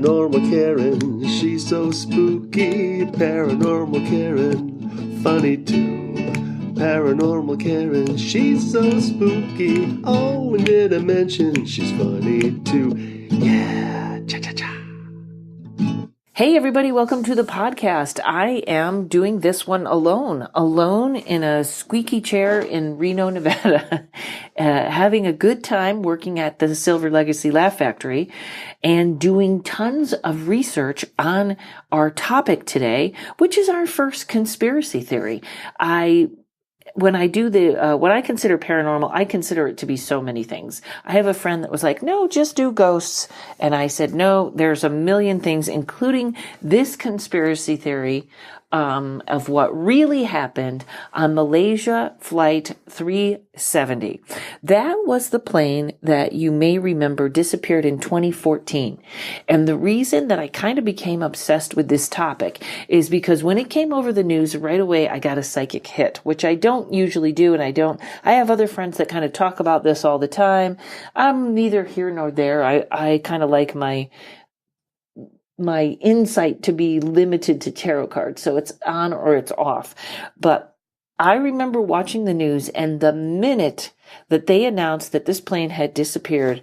Paranormal Karen, she's so spooky. Paranormal Karen, funny too. Paranormal Karen, she's so spooky. Oh, and did I mention she's funny too? Yeah, cha-cha-cha. Hey everybody, welcome to the podcast. I am doing this one alone in a squeaky chair in Reno, Nevada, having a good time working at the Silver Legacy Laugh Factory and doing tons of research on our topic today, which is our first conspiracy theory. When I consider paranormal, I consider it to be so many things. I have a friend that was like, no, just do ghosts. And I said, no, there's a million things, including this conspiracy theory, of what really happened on Malaysia Flight 370. That was the plane that you may remember disappeared in 2014. And the reason that I kind of became obsessed with this topic is because when it came over the news, right away I got a psychic hit, which I don't usually do. And I have other friends that kind of talk about this all the time. I'm neither here nor there. I kind of like my insight to be limited to tarot cards. So it's on or it's off. But I remember watching the news, and the minute that they announced that this plane had disappeared,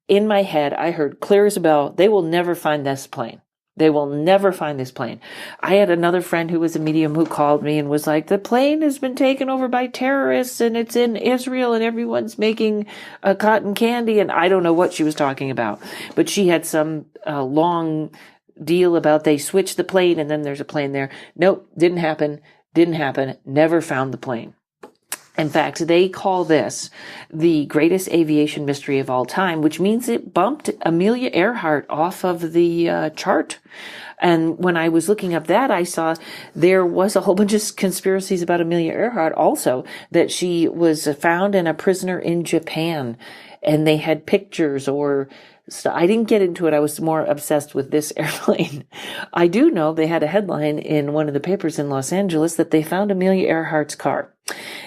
in my head, I heard clear as a bell, they will never find this plane. They will never find this plane. I had another friend who was a medium who called me and was like, the plane has been taken over by terrorists and it's in Israel and everyone's making cotton candy. And I don't know what she was talking about, but she had some long deal about they switched the plane and then there's a plane there. Nope, didn't happen, never found the plane. In fact, they call this the greatest aviation mystery of all time, which means it bumped Amelia Earhart off of the chart. And when I was looking up that, I saw there was a whole bunch of conspiracies about Amelia Earhart also, that she was found in a prisoner in Japan and they had pictures so I didn't get into it. I was more obsessed with this airplane. I do know they had a headline in one of the papers in Los Angeles that they found Amelia Earhart's car,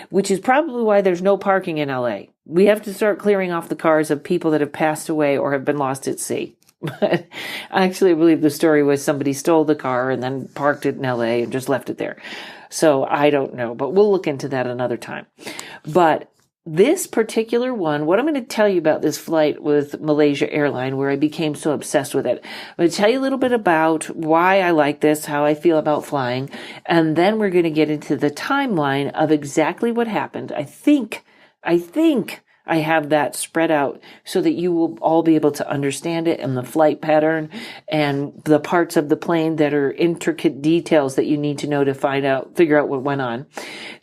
which is probably why there's no parking in LA. We have to start clearing off the cars of people that have passed away or have been lost at sea. But actually, I believe the story was somebody stole the car and then parked it in LA and just left it there. So I don't know, but we'll look into that another time. But this particular one, what I'm going to tell you about this flight with Malaysia Airline, where I became so obsessed with it. I'm going to tell you a little bit about why I like this, how I feel about flying, and then we're going to get into the timeline of exactly what happened. I think I have that spread out so that you will all be able to understand it and the flight pattern and the parts of the plane that are intricate details that you need to know to figure out what went on.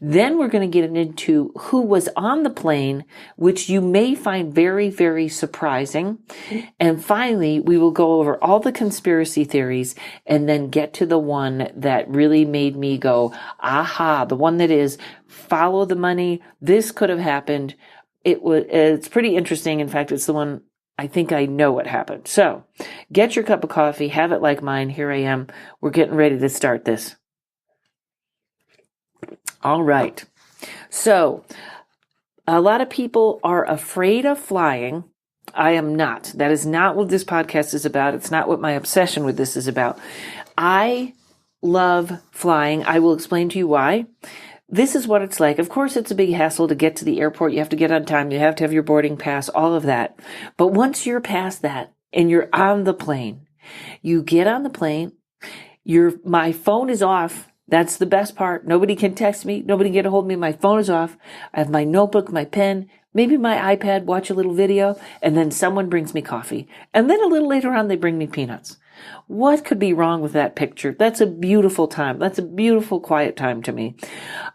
Then we're going to get into who was on the plane, which you may find very, very surprising. And finally, we will go over all the conspiracy theories and then get to the one that really made me go, aha, the one that is follow the money. This could have happened. It's pretty interesting. In fact, it's the one I think I know what happened. So get your cup of coffee, have it like mine. Here I am. We're getting ready to start this. All right. So a lot of people are afraid of flying. I am not. That is not what this podcast is about. It's not what my obsession with this is about. I love flying. I will explain to you why. This is what it's like. Of course, it's a big hassle to get to the airport. You have to get on time. You have to have your boarding pass, all of that. But once you're past that and you're on the plane, you get on the plane, my phone is off. That's the best part. Nobody can text me. Nobody can get a hold of me. My phone is off. I have my notebook, my pen, maybe my iPad, watch a little video, and then someone brings me coffee. And then a little later on, they bring me peanuts. What could be wrong with that picture? That's a beautiful time. That's a beautiful, quiet time to me.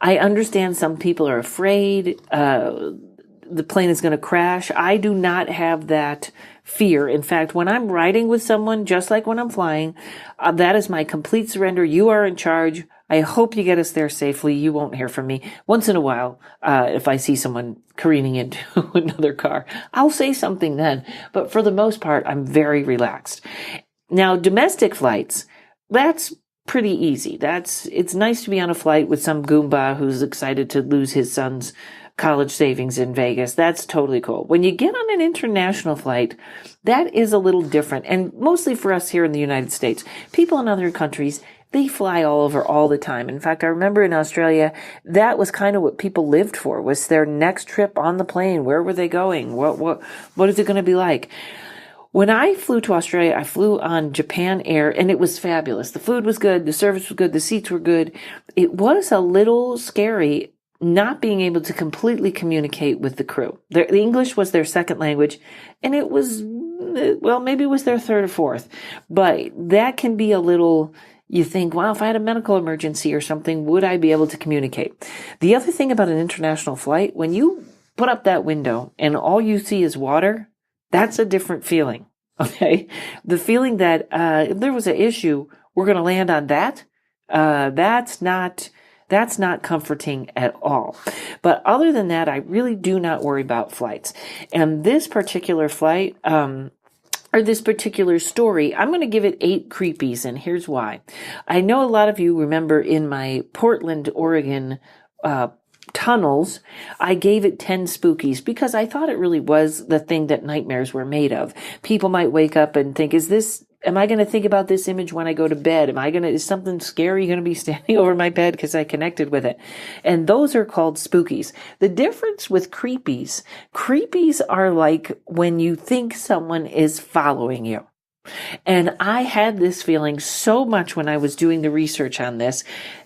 I understand some people are afraid the plane is going to crash. I do not have that fear. In fact, when I'm riding with someone, just like when I'm flying, that is my complete surrender. You are in charge. I hope you get us there safely. You won't hear from me. Once in a while, if I see someone careening into another car, I'll say something then. But for the most part, I'm very relaxed. Now, domestic flights, that's pretty easy. It's nice to be on a flight with some Goomba who's excited to lose his son's college savings in Vegas. That's totally cool. When you get on an international flight, that is a little different. And mostly for us here in the United States, people in other countries, they fly all over all the time. In fact, I remember in Australia, that was kind of what people lived for, was their next trip on the plane. Where were they going? What is it going to be like? When I flew to Australia, I flew on Japan Air, and it was fabulous. The food was good. The service was good. The seats were good. It was a little scary not being able to completely communicate with the crew. The English was their second language, and it was, well, maybe it was their third or fourth. But that can be a little, you think, wow, if I had a medical emergency or something, would I be able to communicate? The other thing about an international flight, when you put up that window and all you see is water, that's a different feeling, okay? The feeling that if there was an issue, we're going to land on that. That's not comforting at all. But other than that, I really do not worry about flights. And this particular flight, or this particular story, I'm going to give it 8 creepies, and here's why. I know a lot of you remember in my Portland, Oregon, tunnels, I gave it 10 spookies because I thought it really was the thing that nightmares were made of. People might wake up and think, am I going to think about this image when I go to bed? Is something scary going to be standing over my bed because I connected with it? And those are called spookies. The difference with creepies are like when you think someone is following you. And I had this feeling so much when I was doing the research on this,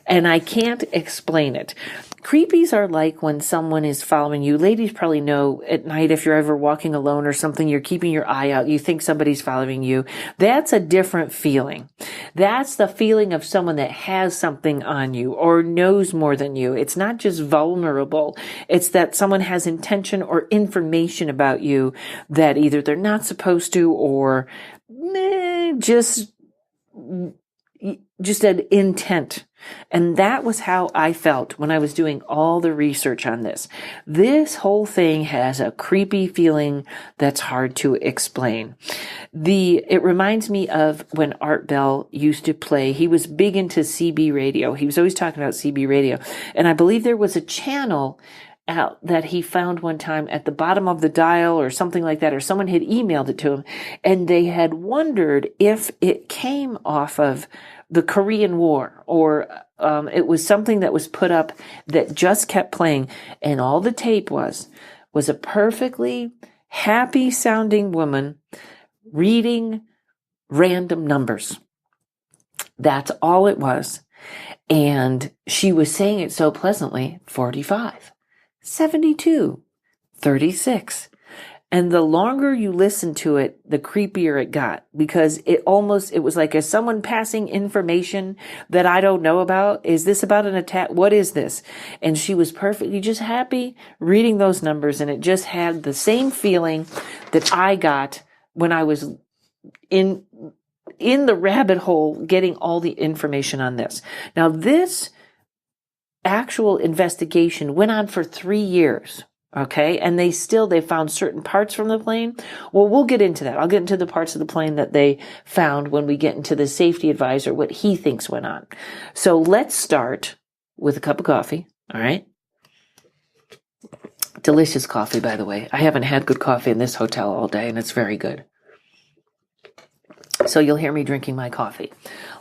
and I can't explain it. Creepies are like when someone is following you. Ladies probably know at night if you're ever walking alone or something, you're keeping your eye out, you think somebody's following you. That's a different feeling. That's the feeling of someone that has something on you or knows more than you. It's not just vulnerable. It's that someone has intention or information about you that either they're not supposed to or just an intent. And that was how I felt when I was doing all the research on this. This whole thing has a creepy feeling that's hard to explain. It reminds me of when Art Bell used to play. He was big into CB radio. He was always talking about CB radio. And I believe there was a channel out that he found one time at the bottom of the dial or something like that, or someone had emailed it to him, and they had wondered if it came off of the Korean War, or it was something that was put up that just kept playing, and all the tape was a perfectly happy sounding woman reading random numbers. That's all it was. And she was saying it so pleasantly, 45, 72, 36. And the longer you listen to it, the creepier it got, because it was like, is someone passing information that I don't know about? Is this about an attack? What is this? And she was perfectly just happy reading those numbers. And it just had the same feeling that I got when I was in the rabbit hole getting all the information on this. Now, this actual investigation went on for 3 years. Okay. And they found certain parts from the plane. Well, we'll get into that. I'll get into the parts of the plane that they found when we get into the safety advisor, what he thinks went on. So let's start with a cup of coffee. All right. Delicious coffee, by the way. I haven't had good coffee in this hotel all day, and it's very good. So you'll hear me drinking my coffee.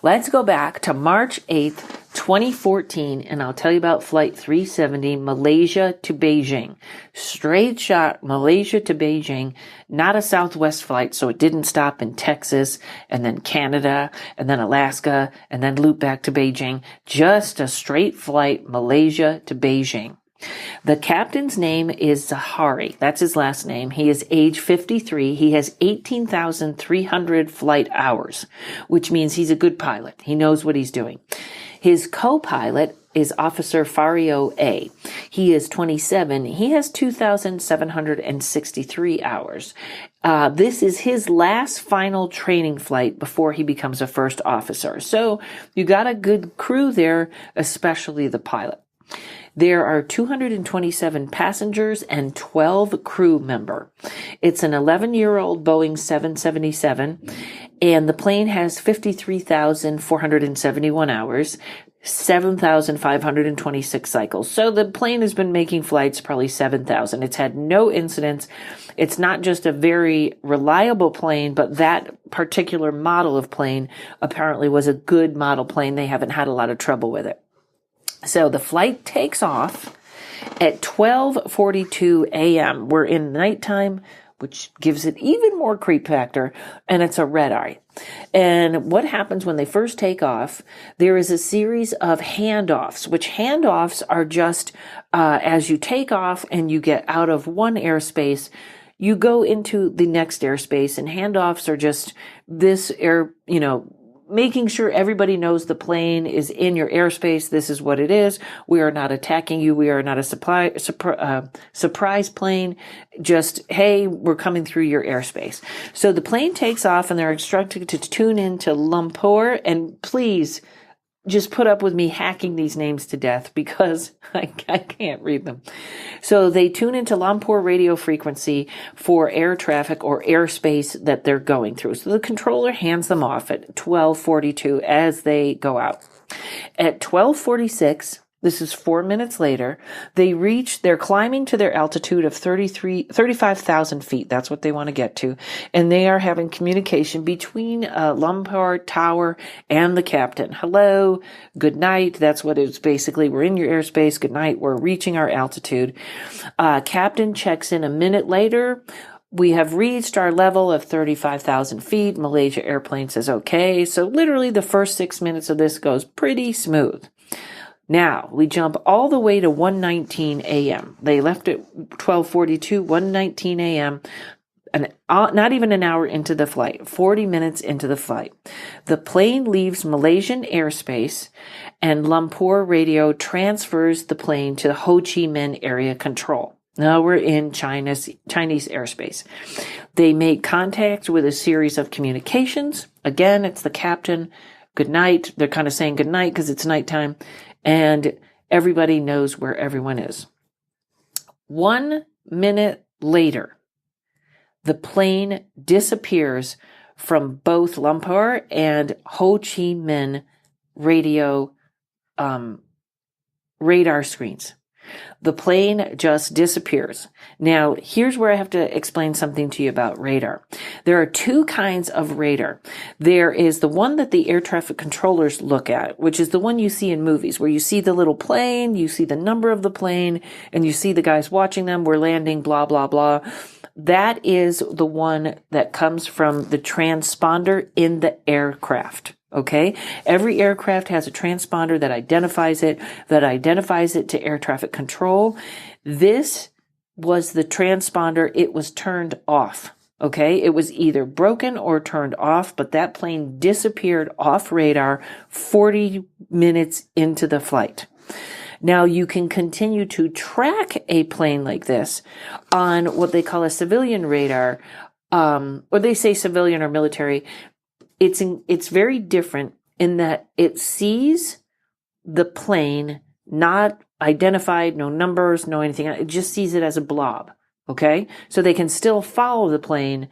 Let's go back to March 8th, 2014, and I'll tell you about Flight 370, Malaysia to Beijing. Straight shot, Malaysia to Beijing, not a Southwest flight, so it didn't stop in Texas, and then Canada, and then Alaska, and then loop back to Beijing. Just a straight flight, Malaysia to Beijing. The captain's name is Zahari. That's his last name. He is age 53. He has 18,300 flight hours, which means he's a good pilot. He knows what he's doing. His co-pilot is Officer Fario A. He is 27. He has 2,763 hours. This is his last final training flight before he becomes a first officer. So you got a good crew there, especially the pilot. There are 227 passengers and 12 crew member. It's an 11-year-old Boeing 777, and the plane has 53,471 hours. 7,526 cycles. So the plane has been making flights probably 7,000. It's had no incidents. It's not just a very reliable plane, but that particular model of plane apparently was a good model plane. They haven't had a lot of trouble with it. So the flight takes off at 12:42 a.m. We're in nighttime, which gives it even more creep factor, and it's a red eye. And what happens when they first take off, there is a series of handoffs, which handoffs are just as you take off and you get out of one airspace, you go into the next airspace, and handoffs are just this making sure everybody knows the plane is in your airspace. This is what it is. We are not attacking you. We are not a surprise plane. Just, hey, we're coming through your airspace. So the plane takes off and they're instructed to tune into Lumpur. And please just put up with me hacking these names to death because I can't read them. So they tune into Lumpur radio frequency for air traffic or airspace that they're going through. So the controller hands them off at 12:42 as they go out. At 12:46, this is 4 minutes later, they're climbing to their altitude of 35,000 feet. That's what they want to get to. And they are having communication between Lumpur Tower and the captain. Hello, good night. That's what it's basically. We're in your airspace. Good night. We're reaching our altitude. Captain checks in a minute later. We have reached our level of 35,000 feet. Malaysia Airplane says okay. So literally the first 6 minutes of this goes pretty smooth. Now, we jump all the way to 1:19 a.m. They left at 12:42, 1:19 a.m., not even an hour into the flight, 40 minutes into the flight. The plane leaves Malaysian airspace, and Lumpur radio transfers the plane to Ho Chi Minh Area Control. Now we're in Chinese airspace. They make contact with a series of communications. Again, it's the captain. Good night. They're kind of saying good night because it's nighttime. And everybody knows where everyone is. 1 minute later, the plane disappears from both Lumpur and Ho Chi Minh radio radar screens. The plane just disappears. Now, here's where I have to explain something to you about radar. There are two kinds of radar. There is the one that the air traffic controllers look at, which is the one you see in movies, where you see the little plane, you see the number of the plane, and you see the guys watching them, we're landing, blah, blah, blah. That is the one that comes from the transponder in the aircraft. Okay. Every aircraft has a transponder that identifies it to air traffic control. This was the transponder. It was turned off. Okay. It was either broken or turned off, but that plane disappeared off radar 40 minutes into the flight. Now you can continue to track a plane like this on what they call a civilian radar, or they say civilian or military. It's very different in that it sees the plane not identified, no numbers, no anything. It just sees it as a blob. Okay. So they can still follow the plane.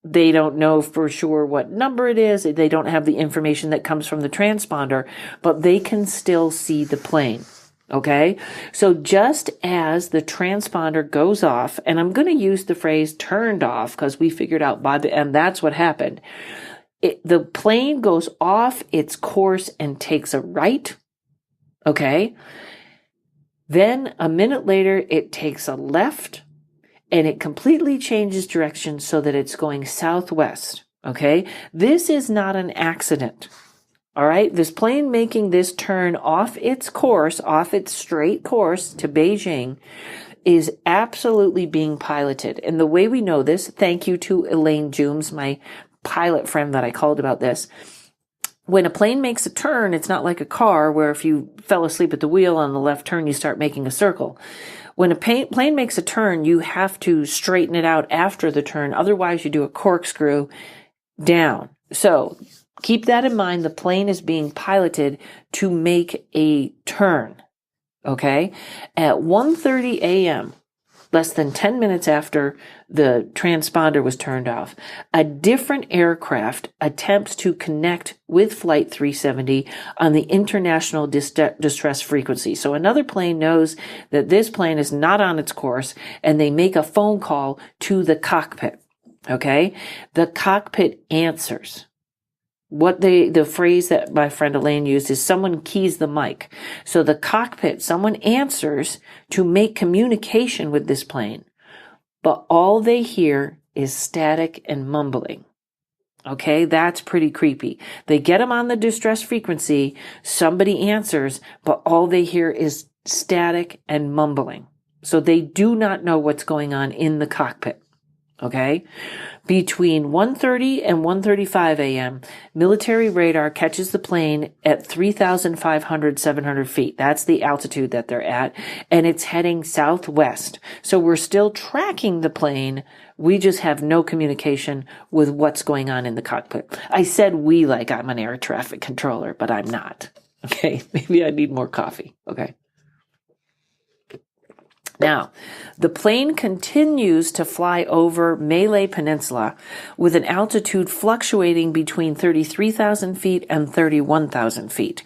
They don't know for sure what number it is. They don't have the information that comes from the transponder, but they can still see the plane. Okay. So just as the transponder goes off, and I'm going to use the phrase turned off because we figured out by the end that's what happened. The plane goes off its course and takes a right. Okay. Then a minute later, it takes a left and it completely changes direction so that it's going southwest. Okay. This is not an accident. All right. This plane making this turn off its course, off its straight course to Beijing is absolutely being piloted. And the way we know this, thank you to Elaine Jooms, my pilot friend that I called about this. When a plane makes a turn, it's not like a car where if you fell asleep at the wheel on the left turn, you start making a circle. When a plane makes a turn, you have to straighten it out after the turn. Otherwise, you do a corkscrew down. So keep that in mind. The plane is being piloted to make a turn. Okay. At 1:30 a.m., less than 10 minutes after the transponder was turned off, a different aircraft attempts to connect with Flight 370 on the international distress frequency. So another plane knows that this plane is not on its course, and they make a phone call to the cockpit. Okay? The cockpit answers. The phrase that my friend Elaine used is someone keys the mic. So the cockpit, someone answers to make communication with this plane, but all they hear is static and mumbling. Okay, that's pretty creepy. They get them on the distress frequency, somebody answers, but all they hear is static and mumbling. So they do not know what's going on in the cockpit. Okay? Between 1:30 and 1:35 a.m., military radar catches the plane at 3,700 feet. That's the altitude that they're at, and it's heading southwest. So we're still tracking the plane. We just have no communication with what's going on in the cockpit. I said we like I'm an air traffic controller, but I'm not. Okay? Maybe I need more coffee. Okay? Now, the plane continues to fly over Malay Peninsula with an altitude fluctuating between 33,000 feet and 31,000 feet.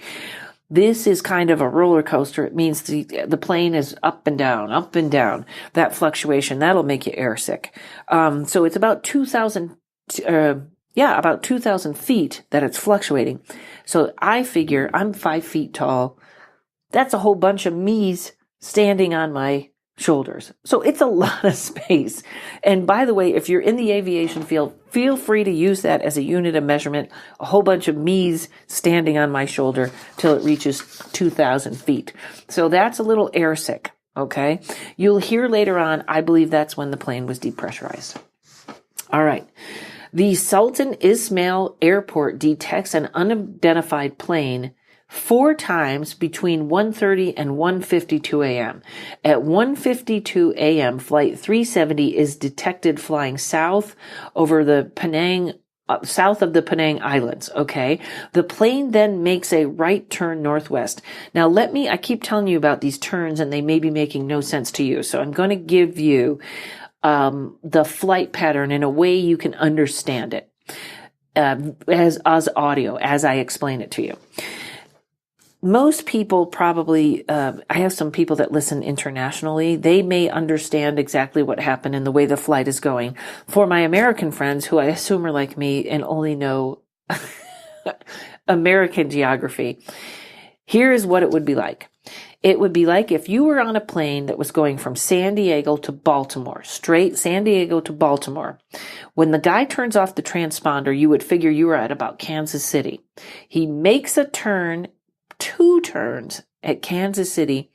This is kind of a roller coaster. It means the plane is up and down, up and down. That fluctuation, that'll make you airsick. So it's about 2,000 feet that it's fluctuating. So I figure I'm 5 feet tall. That's a whole bunch of me's standing on my shoulders. So it's a lot of space. And by the way, if you're in the aviation field, feel free to use that as a unit of measurement. A whole bunch of me's standing on my shoulder till it reaches 2,000 feet. So that's a little airsick. Okay. You'll hear later on, I believe that's when the plane was depressurized. All right. The Sultan Ismail Airport detects an unidentified plane 4 times between 1:30 and 1:52 a.m. At 1:52 a.m., Flight 370 is detected flying south over the south of the Penang Islands, okay? The plane then makes a right turn northwest. Now I keep telling you about these turns and they may be making no sense to you, so I'm going to give you the flight pattern in a way you can understand it as audio, as I explain it to you. Most people probably, I have some people that listen internationally. They may understand exactly what happened and the way the flight is going. For my American friends, who I assume are like me and only know American geography, here is what it would be like. It would be like if you were on a plane that was going from San Diego to Baltimore, straight San Diego to Baltimore. When the guy turns off the transponder, you would figure you were at about Kansas City. He makes a turn, 2 turns at Kansas City,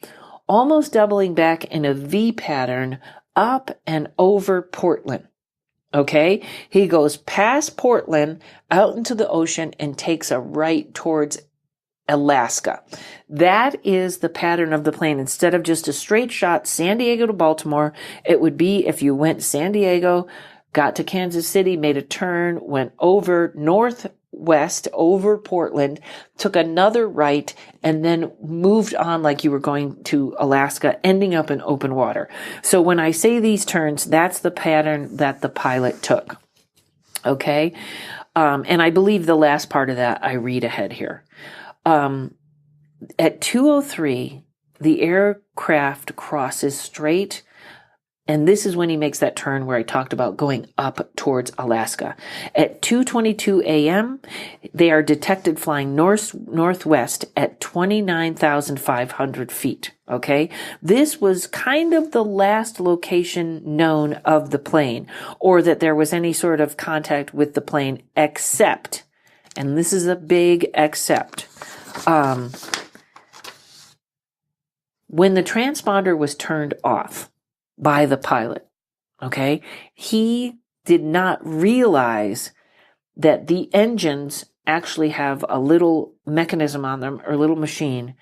almost doubling back in a V pattern up and over Portland. Okay? He goes past Portland out into the ocean and takes a right towards Alaska. That is the pattern of the plane. Instead of just a straight shot San Diego to Baltimore, it would be if you went San Diego, got to Kansas City, made a turn, went over northwest over Portland, took another right, and then moved on like you were going to Alaska, ending up in open water. So when I say these turns, that's the pattern that the pilot took. Okay? And I believe the last part of that I read ahead here. At 2:03, the aircraft crosses straight, and this is when he makes that turn where I talked about going up towards Alaska. At 2:22 a.m., they are detected flying northwest at 29,500 feet. Okay? This was kind of the last location known of the plane, or that there was any sort of contact with the plane, except, and this is a big except, when the transponder was turned off by the pilot, okay, he did not realize that the engines actually have a little mechanism on them, or a little machine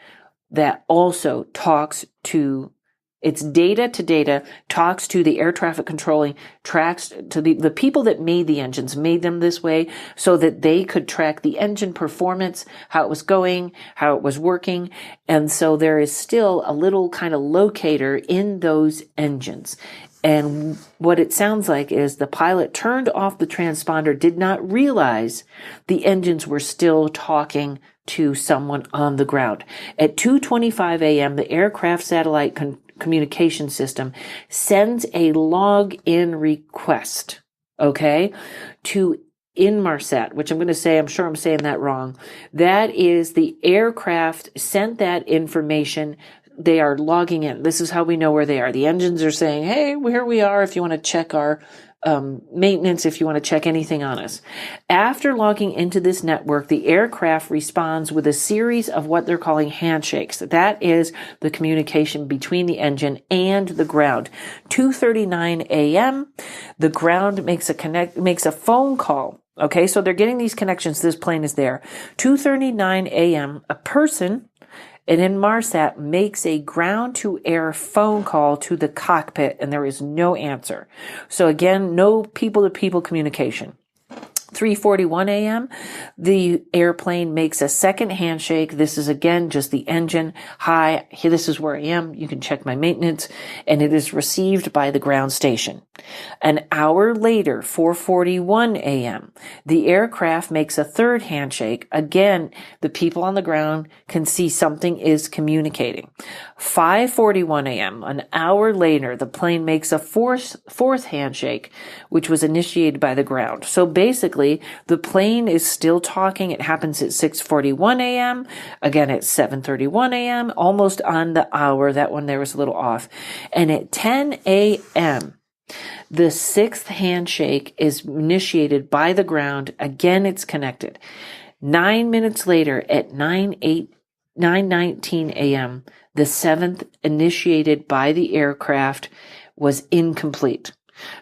that also talks to It's data to data, talks to the air traffic controlling, tracks to the people that made the engines, made them this way so that they could track the engine performance, how it was going, how it was working. And so there is still a little kind of locator in those engines. And what it sounds like is the pilot turned off the transponder, did not realize the engines were still talking to someone on the ground. At 2:25 a.m., the aircraft satellite communication system sends a log-in request, okay, to Inmarsat, which I'm sure I'm saying that wrong. That is the aircraft sent that information. They are logging in. This is how we know where they are. The engines are saying, hey, here we are if you want to check our maintenance, if you want to check anything on us. After logging into this network, the aircraft responds with a series of what they're calling handshakes. That is the communication between the engine and the ground. 2:39 a.m., the ground makes a phone call. Okay, so they're getting these connections. This plane is there. 2:39 a.m., a person in Inmarsat makes a ground-to-air phone call to the cockpit, and there is no answer. So again, no people-to-people communication. 3:41 a.m., the airplane makes a second handshake. This is again just the engine. Hi, here, this is where I am. You can check my maintenance. And it is received by the ground station. An hour later, 4:41 a.m., the aircraft makes a third handshake. Again, the people on the ground can see something is communicating. 5:41 a.m., an hour later, the plane makes a fourth handshake, which was initiated by the ground. So basically, the plane is still talking. It happens at 6:41 a.m., again at 7:31 a.m., almost on the hour. That one there was a little off. And at 10 a.m., the sixth handshake is initiated by the ground. Again, it's connected. 9 minutes later, at 9:19 a.m., the seventh initiated by the aircraft was incomplete.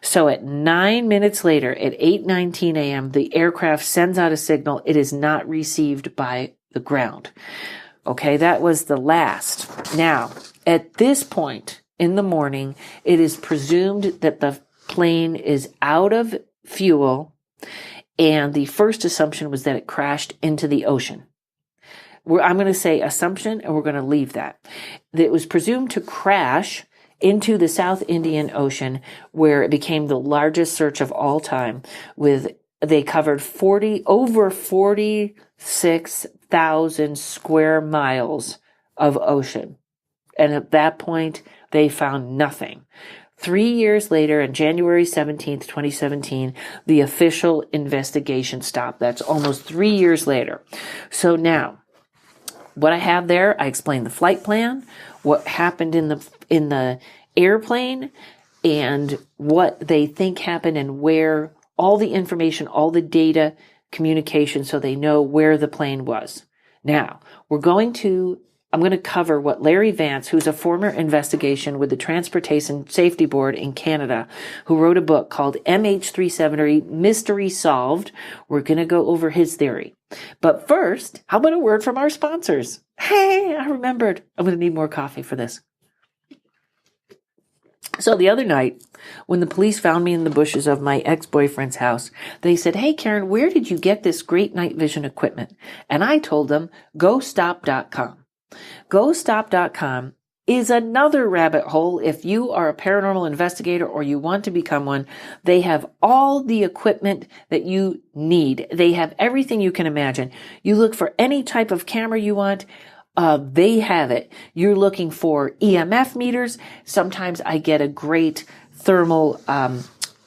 So at 9 minutes later, at 8:19 a.m., the aircraft sends out a signal. It is not received by the ground. Okay, that was the last. Now, at this point in the morning, it is presumed that the plane is out of fuel, and the first assumption was that it crashed into the ocean. I'm going to say assumption, and we're going to leave that. It was presumed to crash into the South Indian Ocean, where it became the largest search of all time. They covered over 46,000 square miles of ocean. And at that point, they found nothing. 3 years later, on January 17th, 2017, the official investigation stopped. That's almost 3 years later. So now, what I have there, I explained the flight plan, what happened in the airplane, and what they think happened, and where all the information, all the data, communication, so they know where the plane was. Now, I'm going to cover what Larry Vance, who's a former investigation with the Transportation Safety Board in Canada, who wrote a book called MH370 Mystery Solved. We're going to go over his theory. But first, how about a word from our sponsors? Hey, I remembered. I'm going to need more coffee for this. So the other night, when the police found me in the bushes of my ex-boyfriend's house, they said, hey, Karen, where did you get this great night vision equipment? And I told them, GoStop.com. GoStop.com is another rabbit hole. If you are a paranormal investigator or you want to become one, they have all the equipment that you need. They have everything you can imagine. You look for any type of camera you want, they have it. You're looking for EMF meters. Sometimes I get a great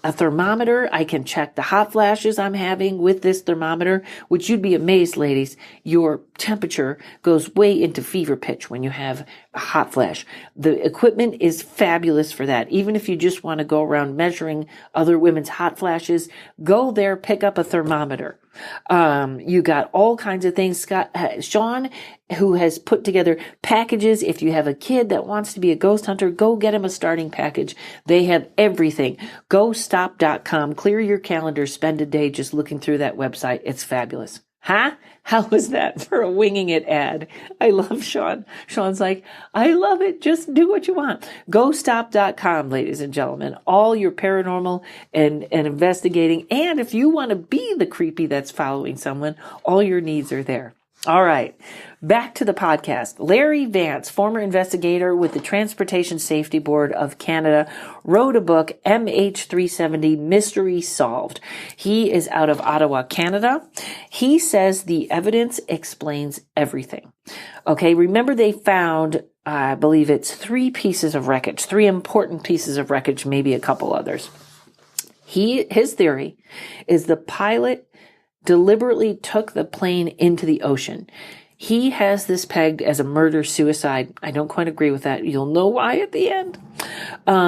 a thermometer. I can check the hot flashes I'm having with this thermometer, which you'd be amazed, ladies. Your temperature goes way into fever pitch when you have a hot flash. The equipment is fabulous for that. Even if you just want to go around measuring other women's hot flashes, go there, pick up a thermometer. You got all kinds of things. Sean, who has put together packages. If you have a kid that wants to be a ghost hunter, go get him a starting package. They have everything. GoStop.com. Clear your calendar. Spend a day just looking through that website. It's fabulous. Huh? How was that for a winging it ad? I love Sean. Sean's like, I love it. Just do what you want. GoStop.com, ladies and gentlemen. All your paranormal and investigating. And if you want to be the creepy that's following someone, all your needs are there. All right. Back to the podcast. Larry Vance, former investigator with the Transportation Safety Board of Canada, wrote a book, MH370 Mystery Solved. He is out of Ottawa, Canada. He says the evidence explains everything. Okay, remember they found, I believe it's 3 pieces of wreckage, 3 important pieces of wreckage, maybe a couple others. His theory is the pilot deliberately took the plane into the ocean. He has this pegged as a murder-suicide. I don't quite agree with that. You'll know why at the end.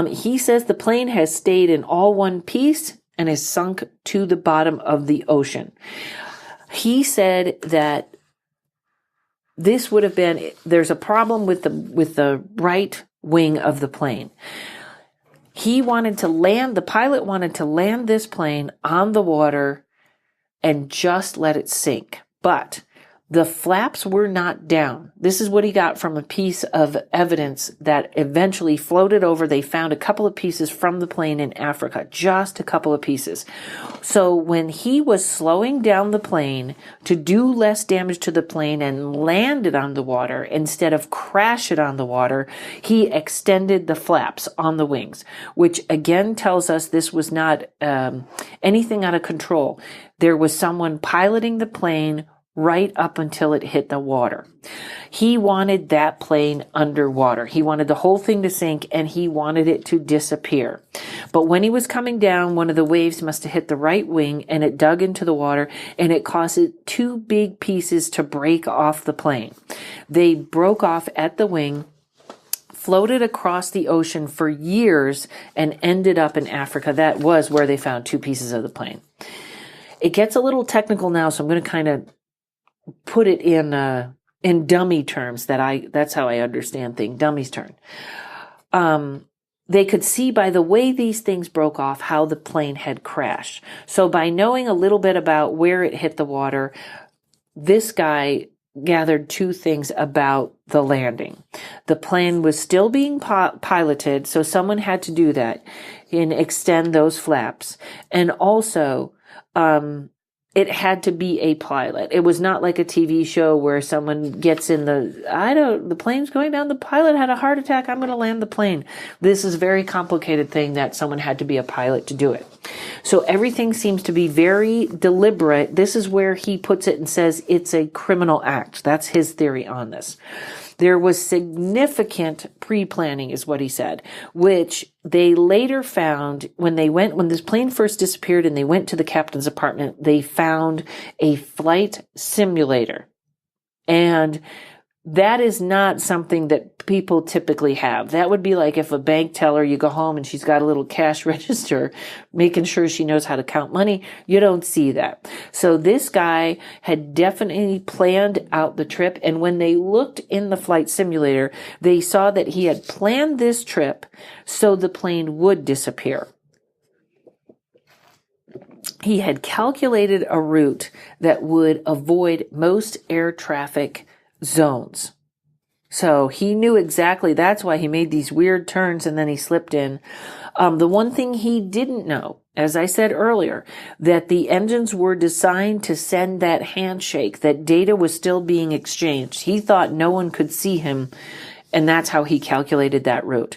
He says the plane has stayed in all one piece and is sunk to the bottom of the ocean. He said that this would have been, there's a problem with the right wing of the plane. The pilot wanted to land this plane on the water and just let it sink. But the flaps were not down. This is what he got from a piece of evidence that eventually floated over. They found a couple of pieces from the plane in Africa, just a couple of pieces. So when he was slowing down the plane to do less damage to the plane and land it on the water instead of crash it on the water, he extended the flaps on the wings, which again tells us this was not anything out of control. There was someone piloting the plane right up until it hit the water. He wanted that plane underwater. He wanted the whole thing to sink and he wanted it to disappear. But when he was coming down, one of the waves must have hit the right wing and it dug into the water and it caused 2 big pieces to break off the plane. They broke off at the wing, floated across the ocean for years and ended up in Africa. That was where they found 2 pieces of the plane. It gets a little technical now, so I'm going to kind of put it in dummy terms. That's how I understand things. Dummy's turn. They could see by the way these things broke off how the plane had crashed. So by knowing a little bit about where it hit the water, this guy gathered 2 things about the landing. The plane was still being piloted, so someone had to do that and extend those flaps. And also, it had to be a pilot. It was not like a TV show where someone gets in the plane's going down, the pilot had a heart attack, I'm going to land the plane. This is a very complicated thing that someone had to be a pilot to do it. So everything seems to be very deliberate. This is where he puts it and says it's a criminal act. That's his theory on this. There was significant pre-planning, is what he said, which they later found when this plane first disappeared and they went to the captain's apartment, they found a flight simulator. And that is not something that people typically have. That would be like if a bank teller, you go home and she's got a little cash register, making sure she knows how to count money. You don't see that. So this guy had definitely planned out the trip. And when they looked in the flight simulator, they saw that he had planned this trip so the plane would disappear. He had calculated a route that would avoid most air traffic zones. So he knew exactly, that's why he made these weird turns and then he slipped in. The one thing he didn't know, as I said earlier, that the engines were designed to send that handshake, that data was still being exchanged. He thought no one could see him, and that's how he calculated that route.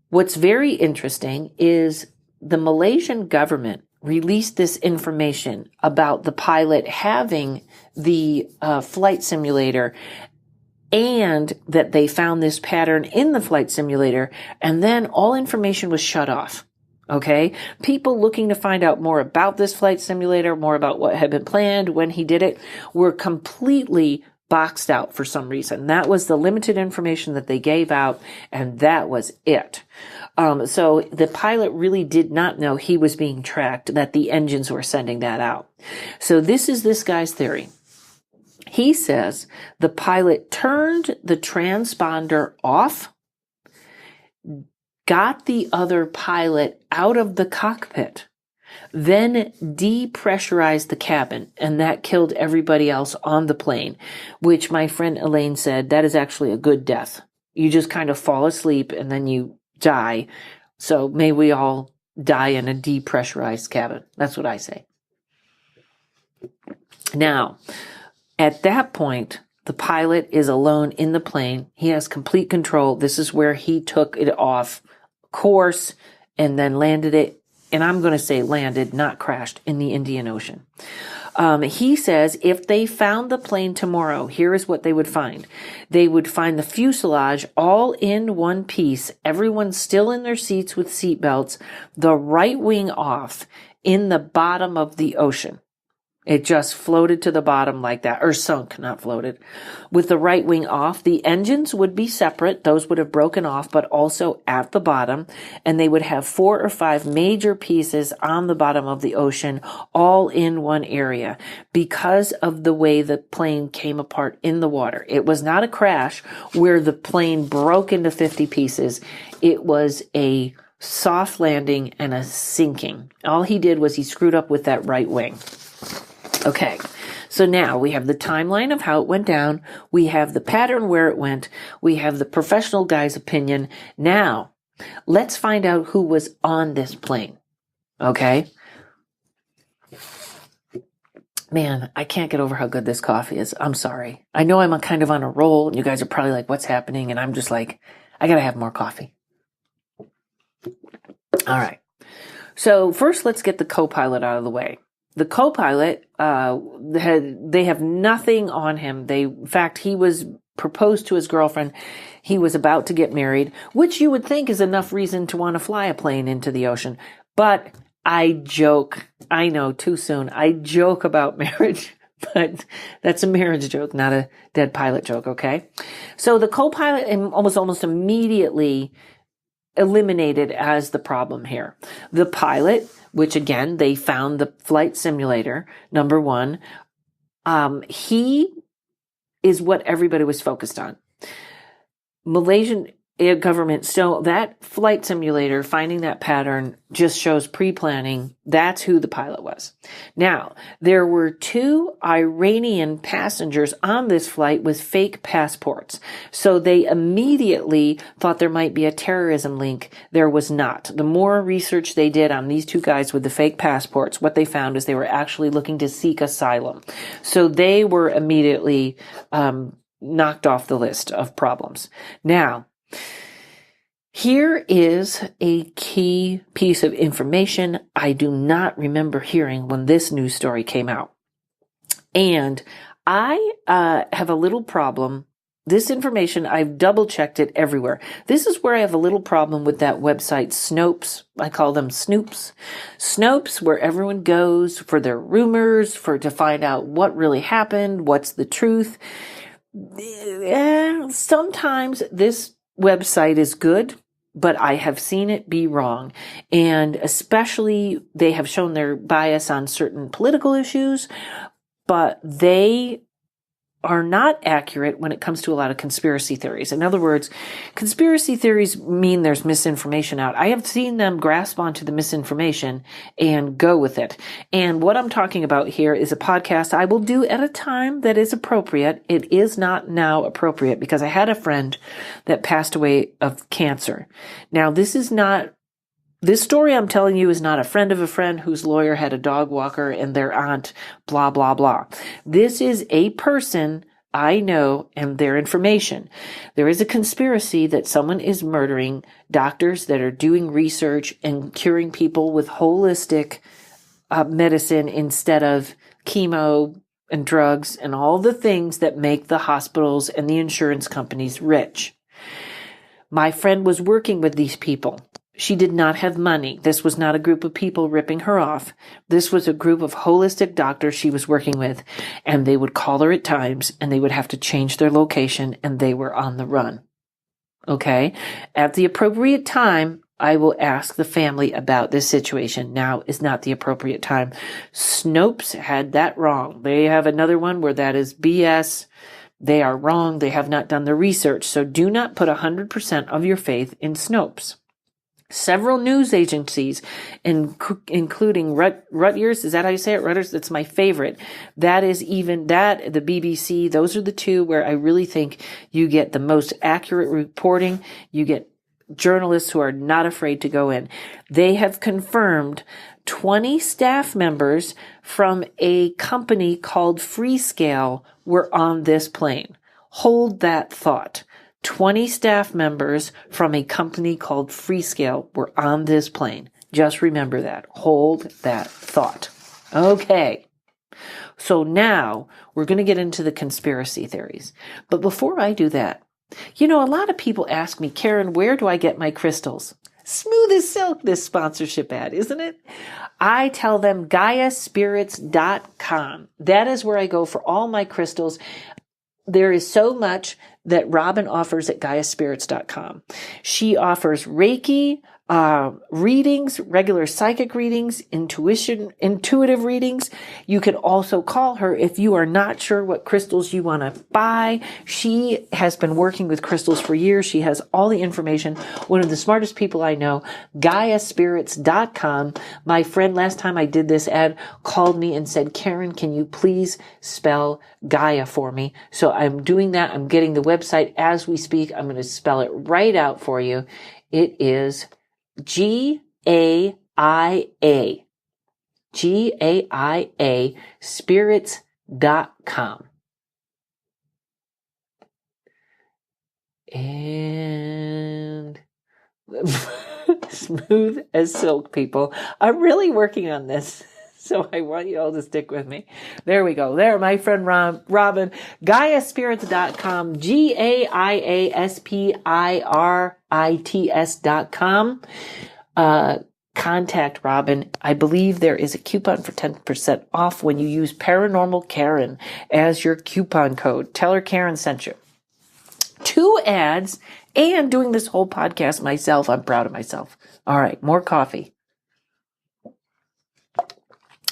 What's very interesting is the Malaysian government released this information about the pilot having the flight simulator and that they found this pattern in the flight simulator, and then all information was shut off. Okay? People looking to find out more about this flight simulator, more about what had been planned, when he did it, were completely boxed out for some reason. That was the limited information that they gave out, and that was it. So the pilot really did not know he was being tracked, that the engines were sending that out. So this is this guy's theory. He says the pilot turned the transponder off, got the other pilot out of the cockpit, then depressurized the cabin, and that killed everybody else on the plane, which my friend Elaine said that is actually a good death. You just kind of fall asleep and then you die. So may we all die in a depressurized cabin. That's what I say. Now, at that point, the pilot is alone in the plane. He has complete control. This is where he took it off course and then landed it. And I'm going to say landed, not crashed, in the Indian Ocean. He says if they found the plane tomorrow, here is what they would find. They would find the fuselage all in one piece, everyone still in their seats with seatbelts, the right wing off in the bottom of the ocean. It just floated to the bottom like that, or sunk, not floated. With the right wing off, the engines would be separate. Those would have broken off, but also at the bottom. And they would have 4 or 5 major pieces on the bottom of the ocean, all in one area, because of the way the plane came apart in the water. It was not a crash where the plane broke into 50 pieces. It was a soft landing and a sinking. All he did was he screwed up with that right wing. Okay, so now we have the timeline of how it went down. We have the pattern where it went. We have the professional guy's opinion. Now, let's find out who was on this plane. Okay? Man, I can't get over how good this coffee is. I'm sorry. I know I'm kind of on a roll, and you guys are probably like, what's happening? And I'm just like, I gotta have more coffee. All right. So first, let's get the co-pilot out of the way. The co-pilot, they have nothing on him. In fact, he was proposed to his girlfriend. He was about to get married, which you would think is enough reason to want to fly a plane into the ocean. But I joke. I know, too soon. I joke about marriage, but that's a marriage joke, not a dead pilot joke, okay? So the co-pilot almost immediately eliminated as the problem here. The pilot, which again, they found the flight simulator, number one, he is what everybody was focused on. Malaysian government, so that flight simulator, finding that pattern just shows pre-planning. That's who the pilot was. Now, there were 2 Iranian passengers on this flight with fake passports. So they immediately thought there might be a terrorism link. There was not. The more research they did on these 2 guys with the fake passports, what they found is they were actually looking to seek asylum. So they were immediately knocked off the list of problems. Now, here is a key piece of information I do not remember hearing when this news story came out. And I have a little problem. This information, I've double checked it everywhere. This is where I have a little problem with that website, Snopes. I call them Snoops. Snopes, where everyone goes for their rumors, to find out what really happened, what's the truth. Sometimes this website is good, but I have seen it be wrong. And especially they have shown their bias on certain political issues, but they are not accurate when it comes to a lot of conspiracy theories. In other words, conspiracy theories mean there's misinformation out. I have seen them grasp onto the misinformation and go with it. And what I'm talking about here is a podcast I will do at a time that is appropriate. It is not now appropriate because I had a friend that passed away of cancer. Now, this story I'm telling you is not a friend of a friend whose lawyer had a dog walker and their aunt, blah, blah, blah. This is a person I know and their information. There is a conspiracy that someone is murdering doctors that are doing research and curing people with holistic medicine instead of chemo and drugs and all the things that make the hospitals and the insurance companies rich. My friend was working with these people. She did not have money. This was not a group of people ripping her off. This was a group of holistic doctors she was working with, and they would call her at times, and they would have to change their location, and they were on the run. Okay? At the appropriate time, I will ask the family about this situation. Now is not the appropriate time. Snopes had that wrong. They have another one where that is BS. They are wrong. They have not done the research. So do not put 100% of your faith in Snopes. Several news agencies, including Rutgers, is that how you say it? Rutgers, that's my favorite. That is even that, the BBC, those are the two where I really think you get the most accurate reporting. You get journalists who are not afraid to go in. They have confirmed 20 staff members from a company called Freescale were on this plane. Hold that thought. 20 staff members from a company called Freescale were on this plane. Just remember that. Hold that thought. Okay. So now we're going to get into the conspiracy theories. But before I do that, a lot of people ask me, Karen, where do I get my crystals? Smooth as silk, this sponsorship ad, isn't it? I tell them GaiaSpirits.com. That is where I go for all my crystals. There is so much that Robin offers at GaiaSpirits.com. She offers Reiki, readings, regular psychic readings, intuitive readings. You can also call her if you are not sure what crystals you want to buy. She has been working with crystals for years. She has all the information. One of the smartest people I know, GaiaSpirits.com. My friend, last time I did this ad, called me and said, Karen, can you please spell Gaia for me? So I'm doing that. I'm getting the website as we speak. I'm going to spell it right out for you. It is Gaia, spirits.com. And smooth as silk, people. I'm really working on this. So I want you all to stick with me. There we go. There, my friend Robin, GaiaSpirits.com, GaiaSpirits.com. Contact Robin. I believe there is a coupon for 10% off when you use Paranormal Karen as your coupon code. Tell her Karen sent you. 2 ads and doing this whole podcast myself. I'm proud of myself. All right, more coffee.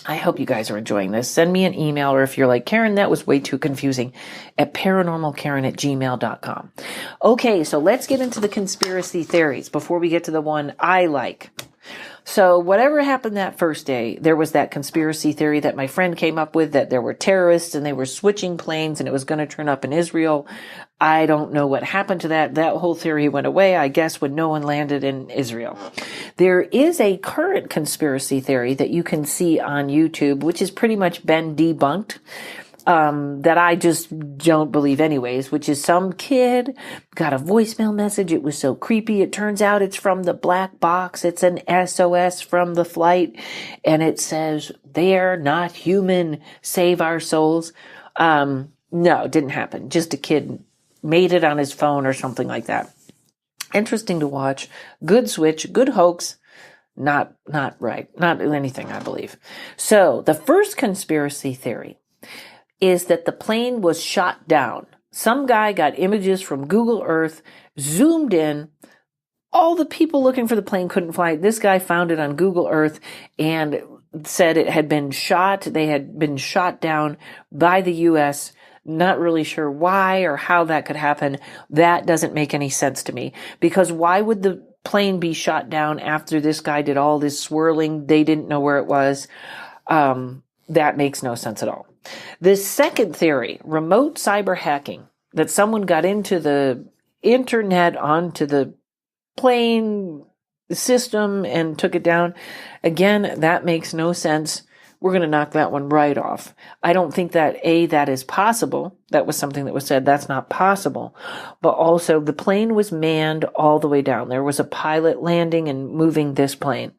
I hope you guys are enjoying this. Send me an email, or if you're like, Karen, that was way too confusing, at paranormalkaren@gmail.com. Okay, so let's get into the conspiracy theories before we get to the one I like. So whatever happened that first day, there was that conspiracy theory that my friend came up with, that there were terrorists and they were switching planes and it was going to turn up in Israel. I don't know what happened to that. That whole theory went away, I guess, when no one landed in Israel. There is a current conspiracy theory that you can see on YouTube, which has pretty much been debunked, that I just don't believe anyways, which is some kid got a voicemail message. It was so creepy. It turns out it's from the black box. It's an SOS from the flight. And it says, they're not human. Save our souls. No, it didn't happen. Just a kid made it on his phone or something like that. Interesting to watch. Good switch. Good hoax. Not right. Not anything, I believe. So the first conspiracy theory is that the plane was shot down. Some guy got images from Google Earth, zoomed in. All the people looking for the plane couldn't fly. This guy found it on Google Earth and said it had been shot. They had been shot down by the U.S. Not really sure why or how that could happen. That doesn't make any sense to me, because why would the plane be shot down after this guy did all this swirling? They didn't know where it was. That makes no sense at all. The second theory, remote cyber hacking, that someone got into the internet onto the plane system and took it down. Again, that makes no sense. We're going to knock that one right off. I don't think that that is possible. That was something that was said. That's not possible. But also the plane was manned all the way down. There was a pilot landing and moving this plane.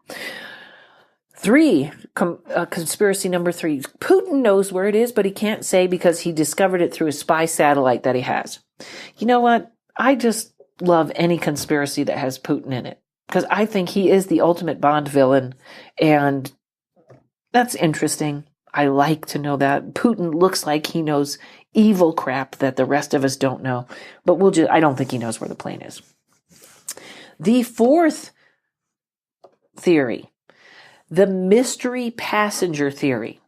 Conspiracy number 3. Putin knows where it is, but he can't say because he discovered it through a spy satellite that he has. You know what? I just love any conspiracy that has Putin in it, because I think he is the ultimate Bond villain, and that's interesting. I like to know that. Putin looks like he knows evil crap that the rest of us don't know, but I don't think he knows where the plane is. The fourth theory, the mystery passenger theory.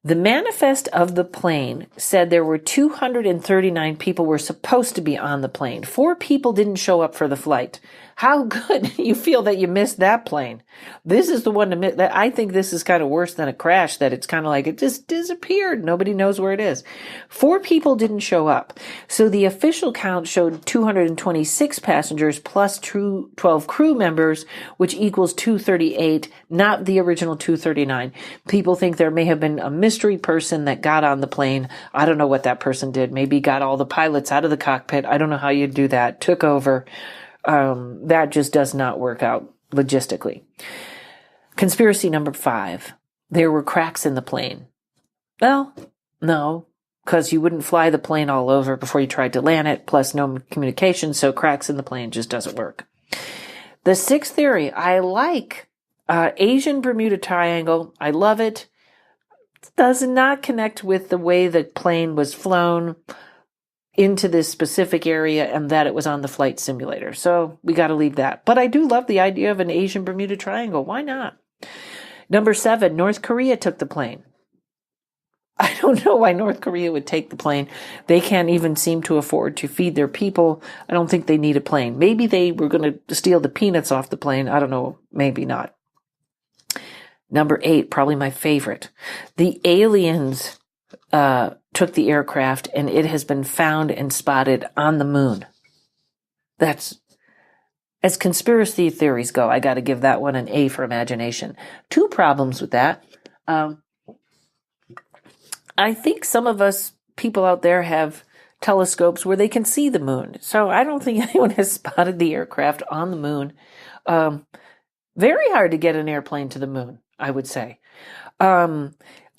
The manifest of the plane said there were 239 people were supposed to be on the plane. 4 people didn't show up for the flight. How good you feel that you missed that plane. This is the one to miss. That I think this is kind of worse than a crash, that it's kind of like it just disappeared. Nobody knows where it is. 4 people didn't show up. So the official count showed 226 passengers plus 12 crew members, which equals 238, not the original 239. People think there may have been a mystery person that got on the plane. I don't know what that person did. Maybe got all the pilots out of the cockpit. I don't know how you'd do that. Took over. That just does not work out logistically. Conspiracy number 5. There were cracks in the plane. Well, no, because you wouldn't fly the plane all over before you tried to land it, plus no communication, so cracks in the plane just doesn't work. The 6th theory, I like Asian Bermuda Triangle. I love it. It does not connect with the way the plane was flown into this specific area and that it was on the flight simulator. So we got to leave that. But I do love the idea of an Asian Bermuda Triangle. Why not? Number 7, North Korea took the plane. I don't know why North Korea would take the plane. They can't even seem to afford to feed their people. I don't think they need a plane. Maybe they were going to steal the peanuts off the plane. I don't know. Maybe not. Number 8, probably my favorite. The aliens took the aircraft, and it has been found and spotted on the moon. That's, as conspiracy theories go, I got to give that one an A for imagination. 2 problems with that. I think some of us people out there have telescopes where they can see the moon. So I don't think anyone has spotted the aircraft on the moon. Very hard to get an airplane to the moon, I would say.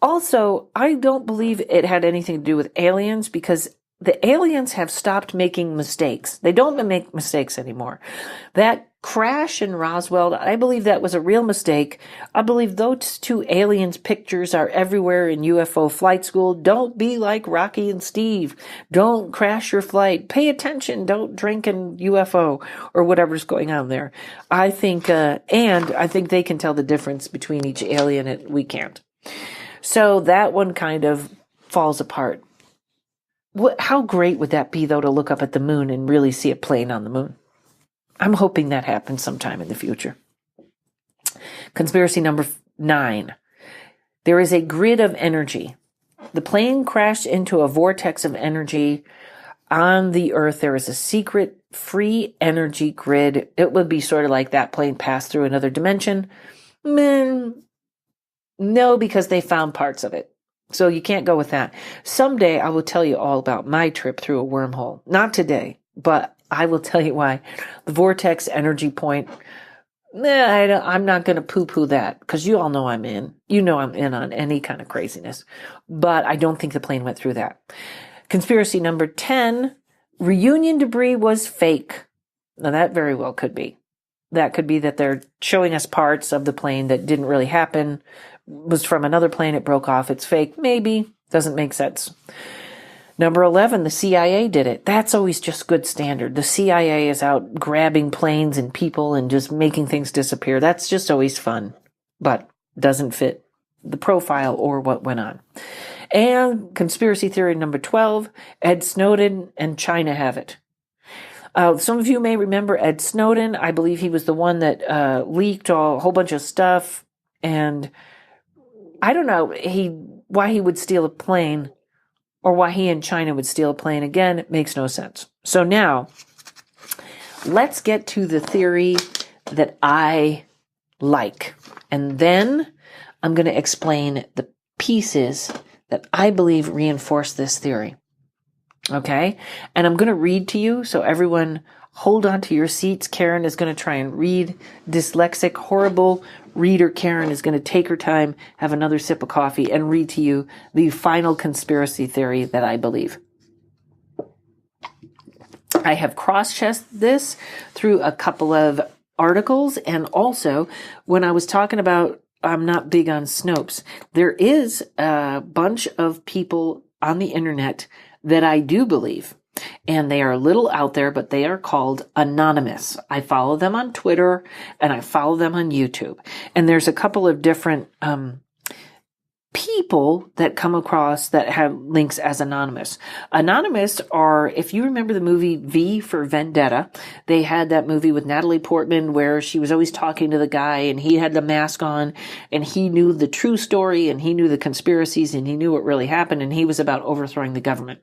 Also, I don't believe it had anything to do with aliens, because the aliens have stopped making mistakes. They don't make mistakes anymore. That crash in Roswell, I believe that was a real mistake. I believe those 2 aliens pictures are everywhere in UFO flight school. Don't be like Rocky and Steve. Don't crash your flight. Pay attention. Don't drink in UFO or whatever's going on there. I think, and I think they can tell the difference between each alien and we can't. So that one kind of falls apart. How great would that be, though, to look up at the moon and really see a plane on the moon? I'm hoping that happens sometime in the future. Conspiracy number 9. There is a grid of energy. The plane crashed into a vortex of energy on the Earth. There is a secret free energy grid. It would be sort of like that plane passed through another dimension. No, because they found parts of it. So you can't go with that. Someday I will tell you all about my trip through a wormhole. Not today, but I will tell you why. The vortex energy point, I'm not going to poo-poo that, because you all know I'm in. You know I'm in on any kind of craziness. But I don't think the plane went through that. Conspiracy number 10, reunion debris was fake. Now that very well could be. That could be that they're showing us parts of the plane that didn't really happen. Was from another plane, it broke off, it's fake. Maybe. Doesn't make sense. Number 11, the CIA did it. That's always just good standard. The CIA is out grabbing planes and people and just making things disappear. That's just always fun, but doesn't fit the profile or what went on. And conspiracy theory number 12, Ed Snowden and China have it. Some of you may remember Ed Snowden. I believe he was the one that leaked a whole bunch of stuff, and I don't know why he would steal a plane, or why he and China would steal a plane. Again, it makes no sense. So now, let's get to the theory that I like. And then I'm going to explain the pieces that I believe reinforce this theory. Okay? And I'm going to read to you, so everyone hold on to your seats. Karen is going to try and read. Dyslexic, horrible reader Karen is going to take her time, have another sip of coffee, and read to you the final conspiracy theory that I believe. I have cross-checked this through a couple of articles, and also when I was talking about I'm not big on Snopes, there is a bunch of people on the internet that I do believe. And they are a little out there, but they are called anonymous. I follow them on Twitter and I follow them on YouTube. And there's a couple of different people that come across that have links as anonymous. Anonymous are, if you remember the movie V for Vendetta, they had that movie with Natalie Portman where she was always talking to the guy and he had the mask on and he knew the true story and he knew the conspiracies and he knew what really happened and he was about overthrowing the government.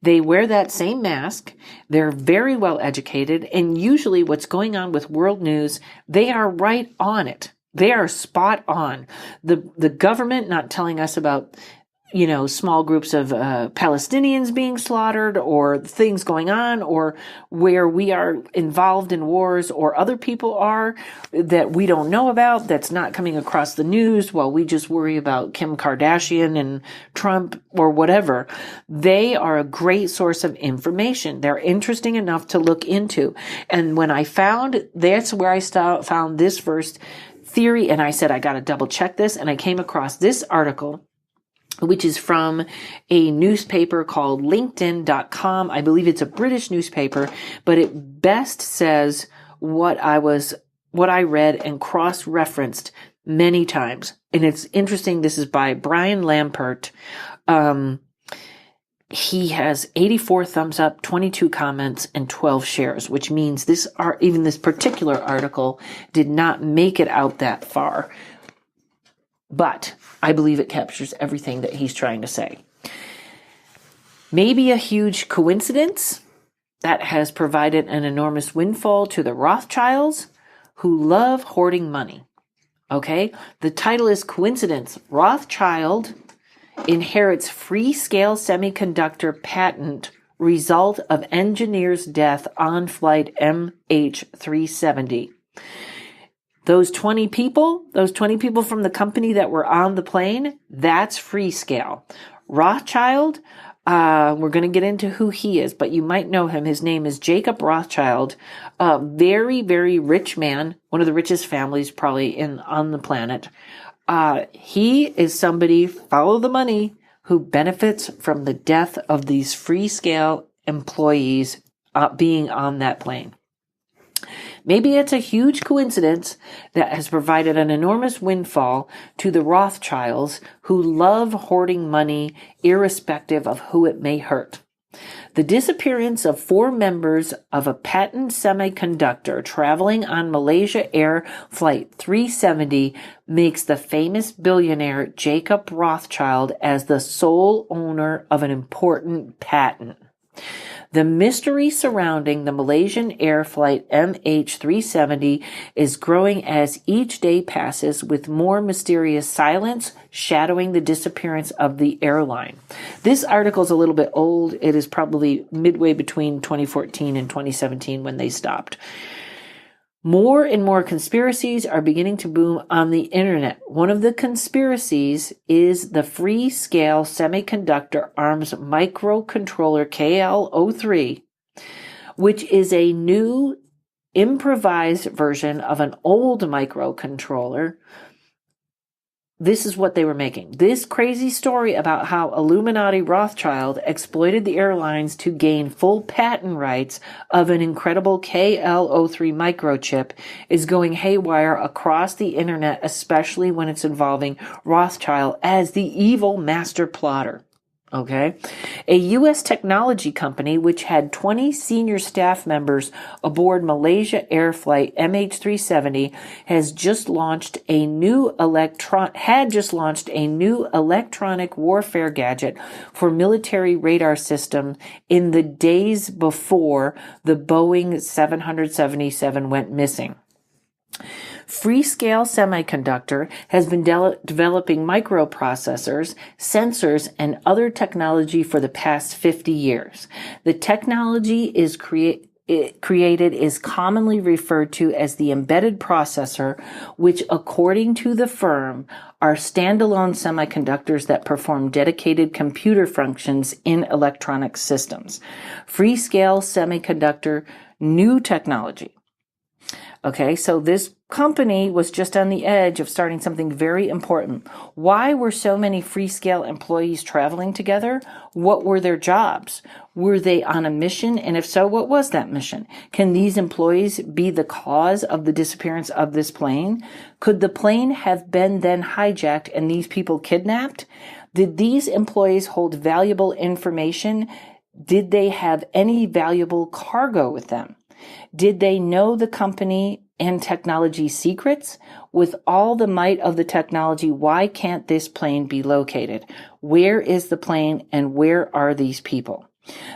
They wear that same mask. They're very well educated. And usually what's going on with world news, they are right on it. They are spot on. The government not telling us about, small groups of Palestinians being slaughtered or things going on or where we are involved in wars or other people are that we don't know about that's not coming across the news while we just worry about Kim Kardashian and Trump or whatever. They are a great source of information. They're interesting enough to look into. And when I that's where I found this first theory, and I said, I got to double check this. And I came across this article, which is from a newspaper called LinkedIn.com. I believe it's a British newspaper, but it best says what I read and cross-referenced many times. And it's interesting. This is by Brian Lampert. He has 84 thumbs up, 22 comments, and 12 shares, which means even this particular article did not make it out that far. But I believe it captures everything that he's trying to say. Maybe a huge coincidence that has provided an enormous windfall to the Rothschilds who love hoarding money. Okay? The title is Coincidence. Rothschild inherits free-scale semiconductor patent result of engineer's death on flight MH370. Those 20 people from the company that were on the plane, that's Freescale. Rothschild, we're going to get into who he is, but you might know him. His name is Jacob Rothschild, a very, very rich man, one of the richest families probably on the planet. He is somebody, follow the money, who benefits from the death of these Freescale employees being on that plane. Maybe it's a huge coincidence that has provided an enormous windfall to the Rothschilds who love hoarding money irrespective of who it may hurt. The disappearance of 4 members of a patent semiconductor traveling on Malaysia Air Flight 370 makes the famous billionaire Jacob Rothschild as the sole owner of an important patent. The mystery surrounding the Malaysian Air Flight MH370 is growing as each day passes, with more mysterious silence shadowing the disappearance of the airline. This article is a little bit old. It is probably midway between 2014 and 2017 when they stopped. More and more conspiracies are beginning to boom on the internet. One of the conspiracies is the Freescale Semiconductor Arms microcontroller KL03, which is a new improvised version of an old microcontroller. This is what they were making. This crazy story about how Illuminati Rothschild exploited the airlines to gain full patent rights of an incredible KL03 microchip is going haywire across the internet, especially when it's involving Rothschild as the evil master plotter. Okay. A U.S. technology company, which had 20 senior staff members aboard Malaysia Air Flight MH370, had just launched a new electronic warfare gadget for military radar system in the days before the Boeing 777 went missing. Freescale Semiconductor has been developing microprocessors, sensors, and other technology for the past 50 years. The technology is created is commonly referred to as the embedded processor, which, according to the firm, are standalone semiconductors that perform dedicated computer functions in electronic systems. Freescale Semiconductor, new technology. Okay, so this company was just on the edge of starting something very important. Why were so many Freescale employees traveling together? What were their jobs? Were they on a mission? And if so, what was that mission? Can these employees be the cause of the disappearance of this plane? Could the plane have been then hijacked and these people kidnapped? Did these employees hold valuable information? Did they have any valuable cargo with them? Did they know the company and technology secrets? With all the might of the technology, why can't this plane be located? Where is the plane and where are these people?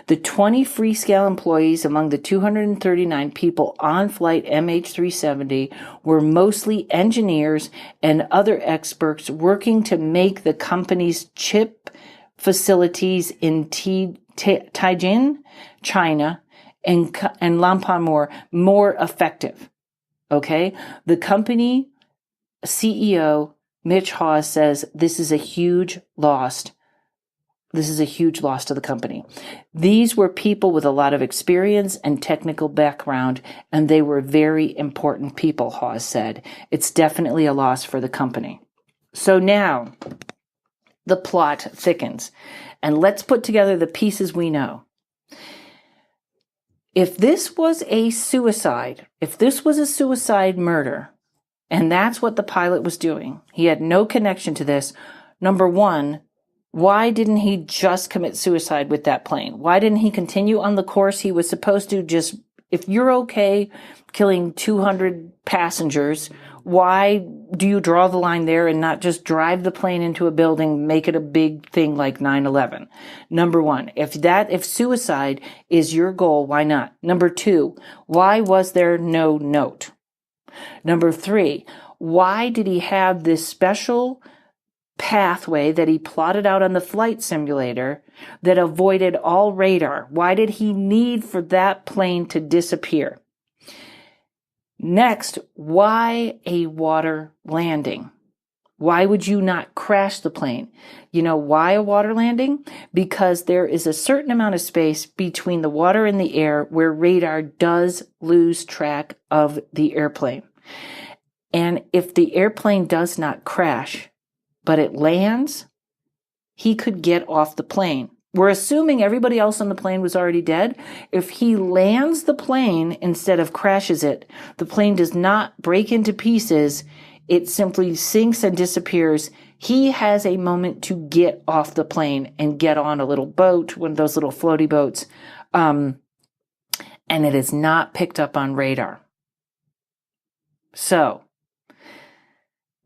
The 20 Freescale employees among the 239 people on flight MH370 were mostly engineers and other experts working to make the company's chip facilities in Tianjin, China, and Lampamore more effective. Okay? The company CEO, Mitch Hawes, says this is a huge loss. This is a huge loss to the company. These were people with a lot of experience and technical background, and they were very important people, Hawes said. It's definitely a loss for the company. So now the plot thickens, and let's put together the pieces we know. If this was a suicide murder, and that's what the pilot was doing, he had no connection to this. Number one, why didn't he just commit suicide with that plane? Why didn't he continue on the course he was supposed to? Just, if you're okay killing 200 passengers, why do you draw the line there and not just drive the plane into a building, make it a big thing like 9/11? Number one, if suicide is your goal, why not? Number two, why was there no note? Number three, why did he have this special pathway that he plotted out on the flight simulator that avoided all radar? Why did he need for that plane to disappear? Next, why a water landing? Why would you not crash the plane? You know why a water landing? Because there is a certain amount of space between the water and the air where radar does lose track of the airplane. And if the airplane does not crash, but it lands, he could get off the plane. We're assuming everybody else on the plane was already dead. If he lands the plane instead of crashes it, the plane does not break into pieces. It simply sinks and disappears. He has a moment to get off the plane and get on a little boat, one of those little floaty boats, and it is not picked up on radar. So,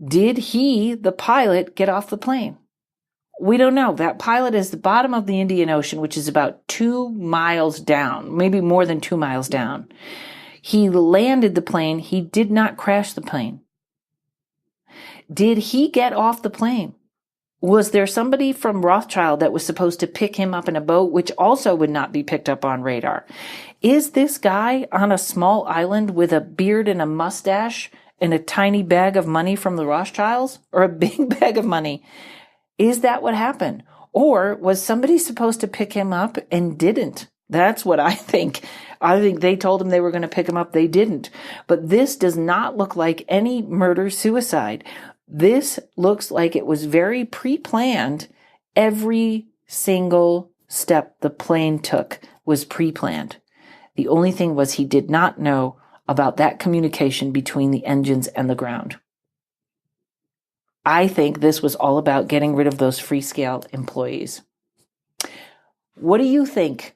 did he, the pilot, get off the plane? We don't know. That pilot is the bottom of the Indian Ocean, which is about 2 miles down, maybe more than 2 miles down. He landed the plane. He did not crash the plane. Did he get off the plane? Was there somebody from Rothschild that was supposed to pick him up in a boat, which also would not be picked up on radar? Is this guy on a small island with a beard and a mustache and a tiny bag of money from the Rothschilds, or a big bag of money? Is that what happened? Or was somebody supposed to pick him up and didn't? That's what I think. I think they told him they were going to pick him up. They didn't. But this does not look like any murder-suicide. This looks like it was very pre-planned. Every single step the plane took was pre-planned. The only thing was he did not know about that communication between the engines and the ground. I think this was all about getting rid of those Freescale employees. What do you think?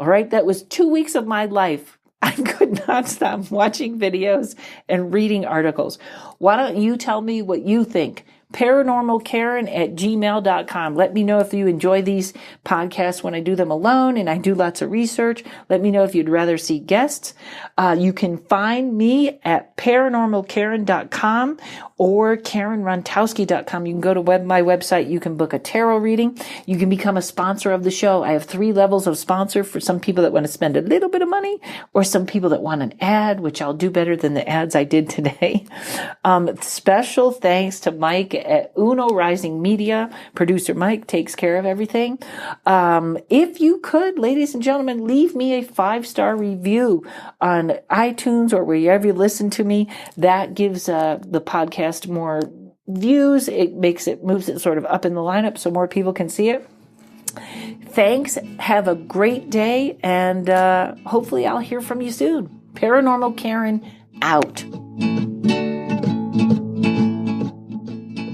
All right, that was 2 weeks of my life. I could not stop watching videos and reading articles. Why don't you tell me what you think? paranormalkaren@gmail.com. Let me know if you enjoy these podcasts when I do them alone and I do lots of research. Let me know if you'd rather see guests. You can find me at paranormalkaren.com or karenrontowski.com. You can go to my website. You can book a tarot reading. You can become a sponsor of the show. I have 3 levels of sponsor for some people that want to spend a little bit of money, or some people that want an ad, which I'll do better than the ads I did today. Special thanks to Mike at Uno Rising Media. Producer Mike takes care of everything. If you could, ladies and gentlemen, leave me a 5-star review on iTunes or wherever you listen to me. That gives the podcast more views. It moves it sort of up in the lineup so more people can see it. Thanks. Have a great day, and hopefully I'll hear from you soon. Paranormal Karen out.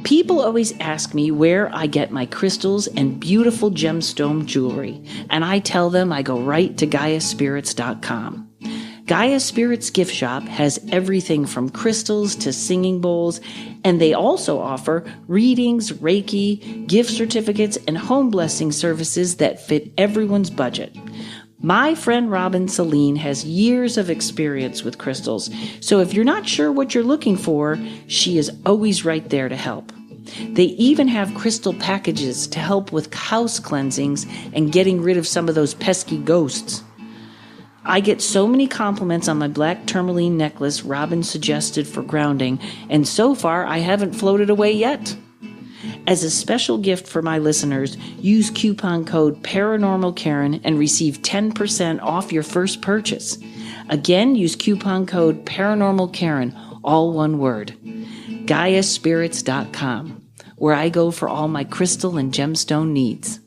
People always ask me where I get my crystals and beautiful gemstone jewelry, and I tell them I go right to GaiaSpirits.com. Gaia Spirits Gift Shop has everything from crystals to singing bowls, and they also offer readings, Reiki, gift certificates, and home blessing services that fit everyone's budget. My friend Robin Celine has years of experience with crystals, so if you're not sure what you're looking for, she is always right there to help. They even have crystal packages to help with house cleansings and getting rid of some of those pesky ghosts. I get so many compliments on my black tourmaline necklace Robin suggested for grounding, and so far I haven't floated away yet. As a special gift for my listeners, use coupon code ParanormalKaren and receive 10% off your first purchase. Again, use coupon code ParanormalKaren, all one word. GaiaSpirits.com, where I go for all my crystal and gemstone needs.